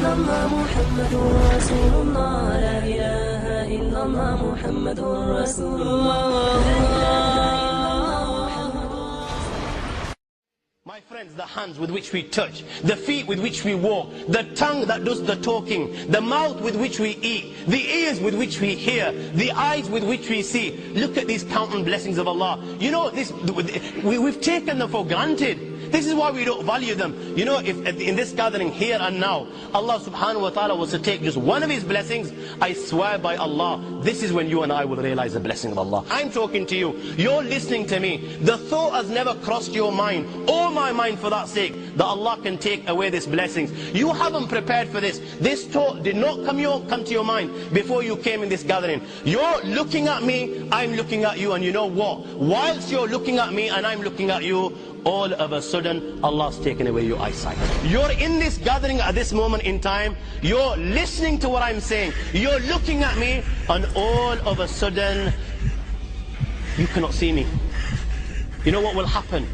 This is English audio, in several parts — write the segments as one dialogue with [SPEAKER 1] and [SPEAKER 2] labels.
[SPEAKER 1] الله محمد رسول الله لا إله إلا الله محمد رسول الله.
[SPEAKER 2] My friends, the hands with which we touch, the feet with which we walk, the tongue that does the talking, the mouth with which we eat, the ears with which we hear, the eyes with which we see. Look at these countless blessings of Allah. You know, we've taken them for granted. This is why we don't value them. You know, if in this gathering here and now, Allah subhanahu wa ta'ala was to take just one of His blessings, I swear by Allah, this is when you and I will realize the blessing of Allah. I'm talking to you, you're listening to me. The thought has never crossed your mind, or my mind for that sake, that Allah can take away these blessings. You haven't prepared for this. This thought did not come to your mind before you came in this gathering. You're looking at me, I'm looking at you, and you know what? Whilst you're looking at me and I'm looking at you, all of a sudden Allah's taken away your eyesight. You're in this gathering at this moment in time, you're listening to what I'm saying, you're looking at me, and all of a sudden you cannot see me. You know what will happen?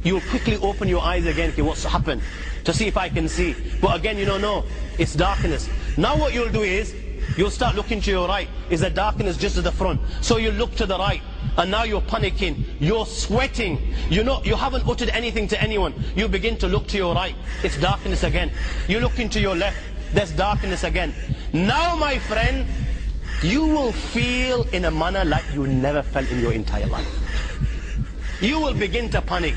[SPEAKER 2] You'll quickly open your eyes again. Okay, what's happened? To see if I can see. But again, you don't know, it's darkness. Now what you'll do is you'll start looking to your right. Is the darkness just at the front? So you look to the right, and now you're panicking, you're sweating, you haven't uttered anything to anyone. You begin to look to your right, it's darkness again. You look into your left, there's darkness again. Now my friend, you will feel in a manner like you never felt in your entire life. You will begin to panic.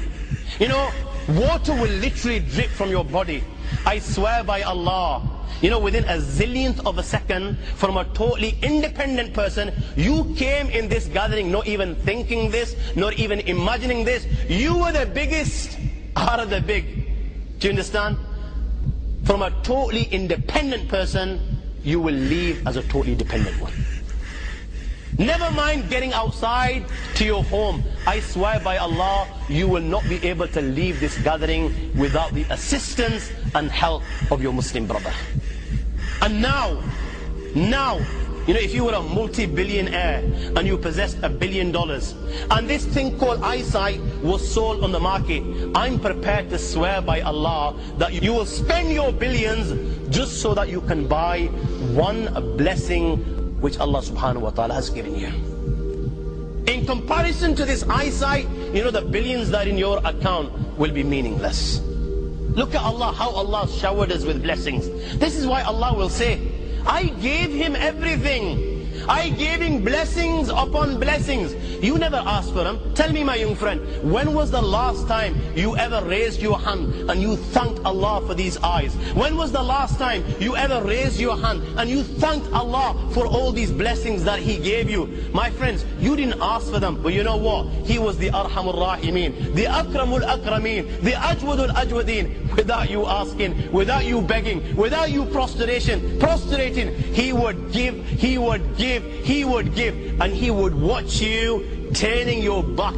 [SPEAKER 2] You know, water will literally drip from your body. I swear by Allah, you know, within a zillionth of a second, from a totally independent person, you came in this gathering not even thinking this, not even imagining this. You were the biggest out of the big. Do you understand? From a totally independent person, you will leave as a totally dependent one. Never mind getting outside to your home. I swear by Allah, you will not be able to leave this gathering without the assistance and help of your Muslim brother. And now, you know, if you were a multi-billionaire and you possessed $1 billion, and this thing called eyesight was sold on the market, I'm prepared to swear by Allah that you will spend your billions just so that you can buy one blessing which Allah subhanahu wa ta'ala has given you. In comparison to this eyesight, you know, the billions that are in your account will be meaningless. Look at Allah, how Allah showered us with blessings. This is why Allah will say, I gave him everything. I gave him blessings upon blessings. You never asked for them. Tell me, my young friend, when was the last time you ever raised your hand and you thanked Allah for these eyes? When was the last time you ever raised your hand and you thanked Allah for all these blessings that He gave you? My friends, you didn't ask for them, but you know what? He was the Arhamul Rahimin, the Akramul Akrameen, the Ajwadul Ajwadeen. Without you asking, without you begging, without you prostrating, He would give, He would give, He would give, and He would watch you turning your back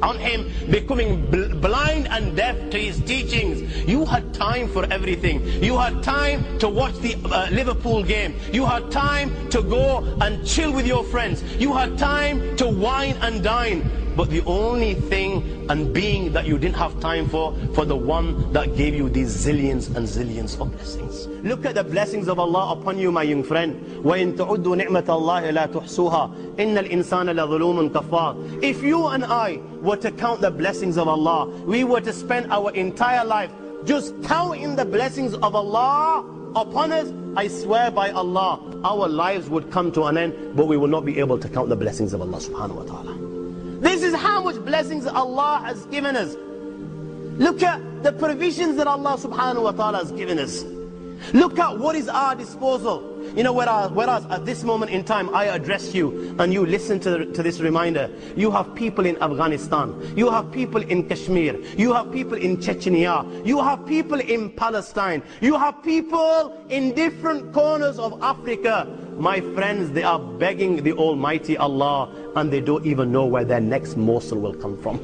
[SPEAKER 2] on Him, becoming blind and deaf to His teachings. You had time for everything. You had time to watch the Liverpool game. You had time to go and chill with your friends. You had time to wine and dine. But the only thing and being that you didn't have time for the one that gave you these zillions and zillions of blessings. Look at the blessings of Allah upon you, my young friend. وَإِن تَعُدُّوا نِعْمَةَ اللَّهِ لَا تُحْصُوهَا إِنَّ الْإِنسَانَ لَظُلُومٌ كَفَّارٌ. If you and I were to count the blessings of Allah, we were to spend our entire life just counting the blessings of Allah upon us, I swear by Allah, our lives would come to an end, but we will not be able to count the blessings of Allah subhanahu wa ta'ala. This is how much blessings Allah has given us. Look at the provisions that Allah subhanahu wa ta'ala has given us. Look at what is our disposal. You know, whereas at this moment in time I address you and you listen to this reminder, you have people in Afghanistan, you have people in Kashmir, you have people in Chechnya, you have people in Palestine, you have people in different corners of Africa. My friends, they are begging the Almighty Allah and they don't even know where their next morsel will come from.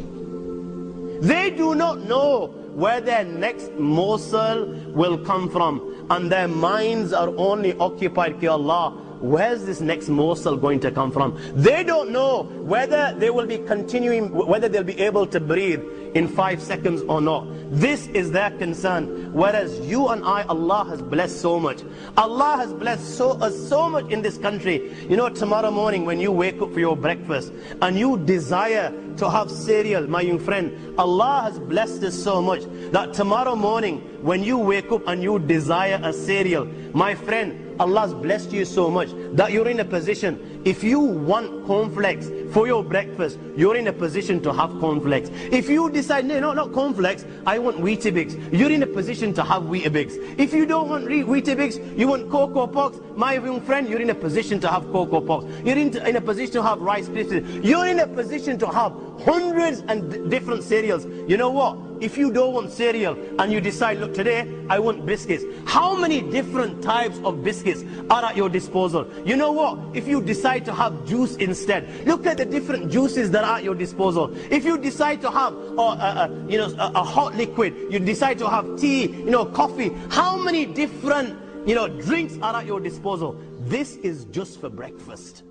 [SPEAKER 2] They do not know where their next morsel will come from, and their minds are only occupied, Ya Allah, where's this next morsel going to come from? They don't know whether they will be continuing, whether they'll be able to breathe in 5 seconds or not. This is their concern. Whereas you and I, Allah has blessed so much. Allah has blessed us so much in this country. You know, tomorrow morning when you wake up for your breakfast and you desire to have cereal, my young friend, Allah has blessed us so much that tomorrow morning when you wake up and you desire a cereal, my friend, Allah's blessed you so much that you're in a position, if you want cornflakes for your breakfast, you're in a position to have cornflakes. If you decide, no, not cornflakes, I want Weetabix, you're in a position to have Weetabix. If you don't want Weetabix, you want Cocoa Pops, my young friend, you're in a position to have Cocoa Pops. You're in a position to have Rice Krispies. You're in a position to have hundreds and different cereals. You know what? If you don't want cereal and you decide, look, today I want biscuits, how many different types of biscuits are at your disposal? You know what? If you decide to have juice instead, look at the different juices that are at your disposal. If you decide to have a hot liquid, you decide to have tea, coffee, how many different drinks are at your disposal? This is just for breakfast.